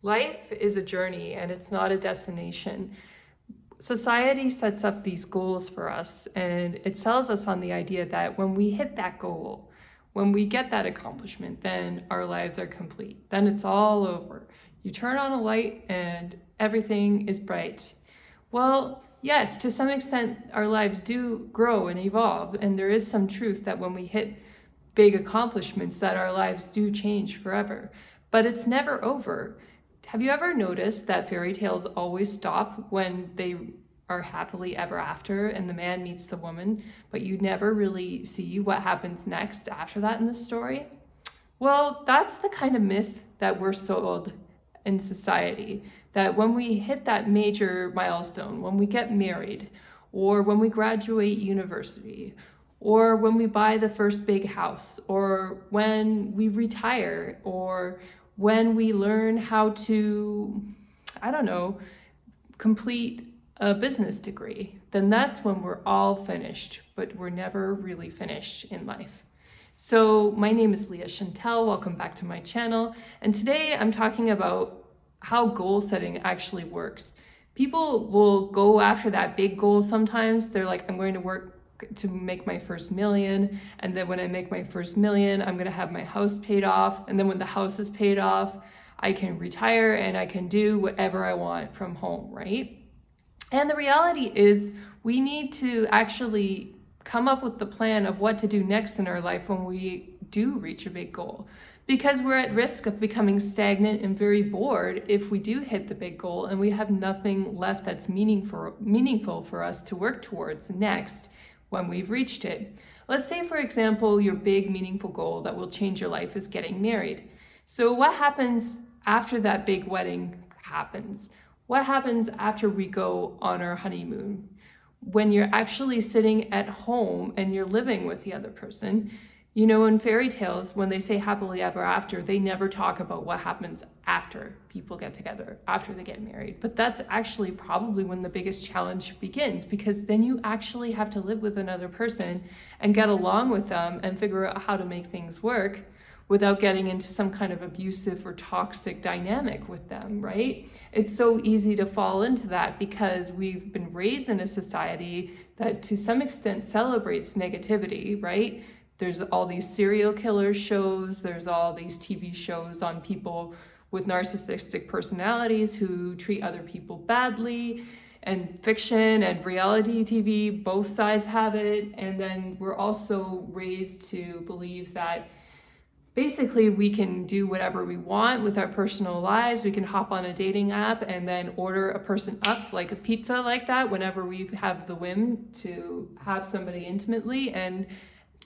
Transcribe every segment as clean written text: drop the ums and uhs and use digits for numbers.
Life is a journey and it's not a destination. Society sets up these goals for us and it sells us on the idea that when we hit that goal, when we get that accomplishment, then our lives are complete. Then it's all over. You turn on a light and everything is bright. Well, yes, to some extent, our lives do grow and evolve, and there is some truth that when we hit big accomplishments, that our lives do change forever. But it's never over. Have you ever noticed that fairy tales always stop when they are happily ever after and the man meets the woman, but you never really see what happens next after that in the story? Well, that's the kind of myth that we're sold in society, that when we hit that major milestone, when we get married, or when we graduate university, or when we buy the first big house, or when we retire, or when we learn how to, I don't know, complete a business degree, then that's when we're all finished, but we're never really finished in life. So my name is Leah Chantel, welcome back to my channel, and today I'm talking about how goal setting actually works. People will go after that big goal sometimes. They're like, I'm going to work to make my first million, and then when I make my first million, I'm gonna have my house paid off, and then when the house is paid off, I can retire and I can do whatever I want from home, right? And the reality is we need to actually come up with the plan of what to do next in our life when we do reach a big goal, because we're at risk of becoming stagnant and very bored if we do hit the big goal and we have nothing left that's meaningful for us to work towards next when we've reached it. Let's say, for example, your big meaningful goal that will change your life is getting married. So what happens after that big wedding happens? What happens after we go on our honeymoon? When you're actually sitting at home and you're living with the other person, you know, in fairy tales, when they say happily ever after, they never talk about what happens after people get together, after they get married. But that's actually probably when the biggest challenge begins, because then you actually have to live with another person and get along with them and figure out how to make things work without getting into some kind of abusive or toxic dynamic with them, right? It's so easy to fall into that because we've been raised in a society that to some extent celebrates negativity, right? There's all these serial killer shows, there's all these TV shows on people with narcissistic personalities who treat other people badly, and fiction and reality TV, both sides have it. And then we're also raised to believe that basically we can do whatever we want with our personal lives. We can hop on a dating app and then order a person up like a pizza like that whenever we have the whim to have somebody intimately. And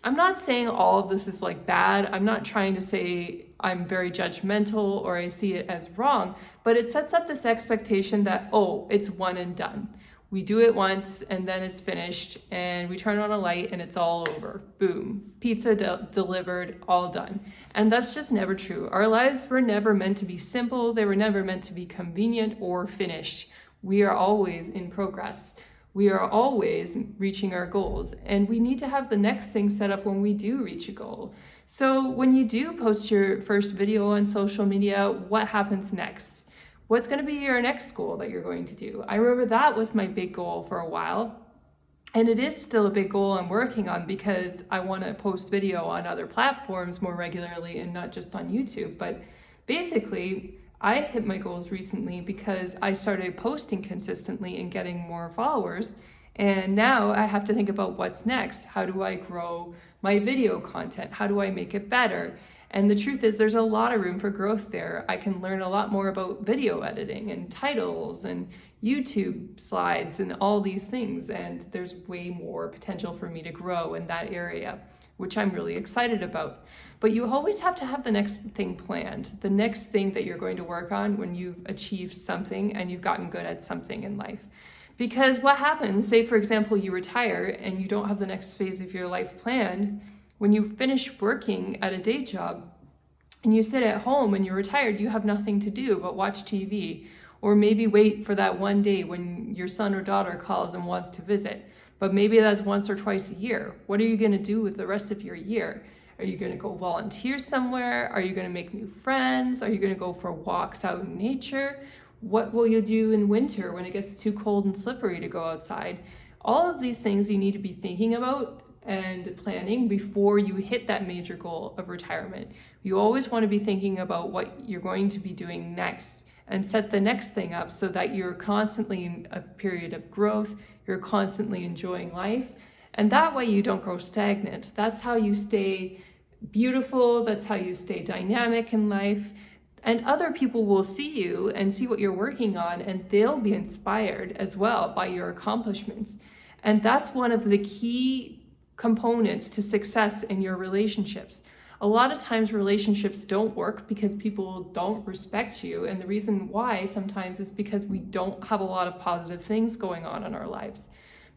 I'm not saying all of this is like bad. I'm not trying to say I'm very judgmental or I see it as wrong, but it sets up this expectation that, oh, it's one and done. We do it once and then it's finished, and we turn on a light and it's all over. Boom, pizza delivered, all done. And that's just never true. Our lives were never meant to be simple. They were never meant to be convenient or finished. We are always in progress. We are always reaching our goals, and we need to have the next thing set up when we do reach a goal. So when you do post your first video on social media, what happens next? What's going to be your next goal that you're going to do? I remember that was my big goal for a while, and it is still a big goal I'm working on because I want to post video on other platforms more regularly and not just on YouTube. But basically, I hit my goals recently because I started posting consistently and getting more followers. And now I have to think about what's next. How do I grow my video content? How do I make it better? And the truth is there's a lot of room for growth there. I can learn a lot more about video editing and titles and YouTube slides and all these things. And there's way more potential for me to grow in that area, which I'm really excited about. But you always have to have the next thing planned, the next thing that you're going to work on when you've achieved something and you've gotten good at something in life. Because what happens, say for example, you retire and you don't have the next phase of your life planned, when you finish working at a day job and you sit at home and you're retired, you have nothing to do but watch TV, or maybe wait for that one day when your son or daughter calls and wants to visit. But maybe that's once or twice a year. What are you going to do with the rest of your year? Are you going to go volunteer somewhere? Are you going to make new friends? Are you going to go for walks out in nature? What will you do in winter when it gets too cold and slippery to go outside? All of these things you need to be thinking about and planning before you hit that major goal of retirement. You always want to be thinking about what you're going to be doing next and set the next thing up so that you're constantly in a period of growth, you're constantly enjoying life, and that way you don't grow stagnant. That's how you stay beautiful, that's how you stay dynamic in life, and other people will see you and see what you're working on, and they'll be inspired as well by your accomplishments. And that's one of the key components to success in your relationships. A lot of times relationships don't work because people don't respect you, and the reason why sometimes is because we don't have a lot of positive things going on in our lives.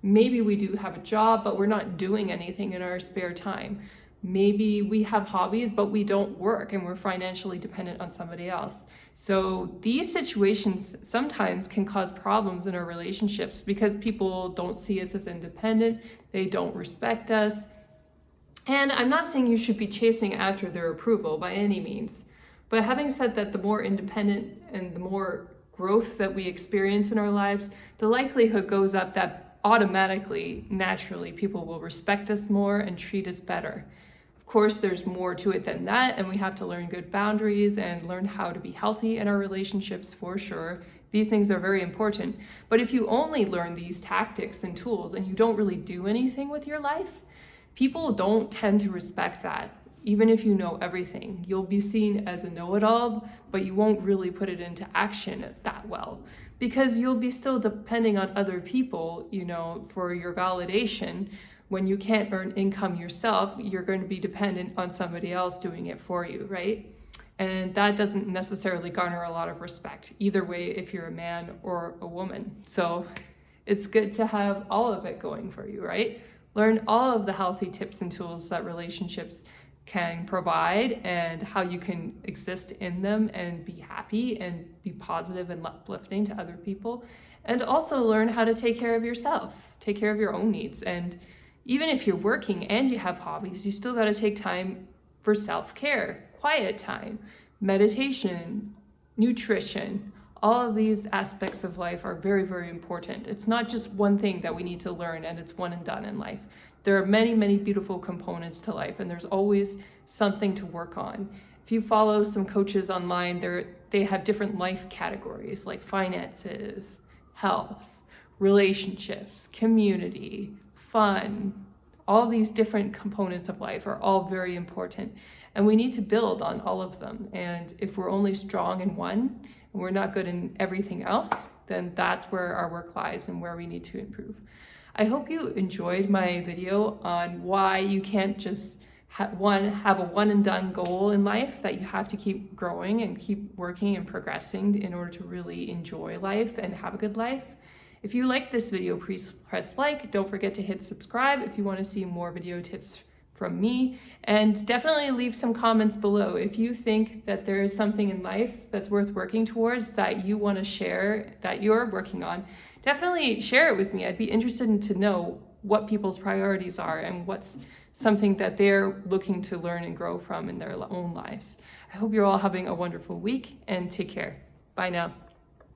Maybe we do have a job, but we're not doing anything in our spare time. Maybe we have hobbies, but we don't work and we're financially dependent on somebody else. So these situations sometimes can cause problems in our relationships because people don't see us as independent, they don't respect us. And I'm not saying you should be chasing after their approval by any means. But having said that, the more independent and the more growth that we experience in our lives, the likelihood goes up that automatically, naturally, people will respect us more and treat us better. Of course, there's more to it than that, and we have to learn good boundaries and learn how to be healthy in our relationships for sure. These things are very important. But if you only learn these tactics and tools and you don't really do anything with your life, people don't tend to respect that. Even if you know everything, you'll be seen as a know-it-all, but you won't really put it into action that well because you'll be still depending on other people, for your validation. When you can't earn income yourself, you're going to be dependent on somebody else doing it for you, right? And that doesn't necessarily garner a lot of respect, either way, if you're a man or a woman. So it's good to have all of it going for you, right? Learn all of the healthy tips and tools that relationships can provide and how you can exist in them and be happy and be positive and uplifting to other people. And also learn how to take care of yourself, take care of your own needs. And even if you're working and you have hobbies, you still got to take time for self-care, quiet time, meditation, nutrition. All of these aspects of life are very, very important. It's not just one thing that we need to learn and it's one and done in life. There are many, many beautiful components to life, and there's always something to work on. If you follow some coaches online, they have different life categories like finances, health, relationships, community, fun. All these different components of life are all very important, and we need to build on all of them. And if we're only strong in one and we're not good in everything else, then that's where our work lies and where we need to improve. I hope you enjoyed my video on why you can't just have a one and done goal in life, that you have to keep growing and keep working and progressing in order to really enjoy life and have a good life. If you like this video, please press like. Don't forget to hit subscribe if you want to see more video tips from me, and definitely leave some comments below if you think that there is something in life that's worth working towards that you want to share, that you're working on. Definitely share it with me. I'd be interested to know what people's priorities are and what's something that they're looking to learn and grow from in their own lives. I hope you're all having a wonderful week, and take care. Bye now.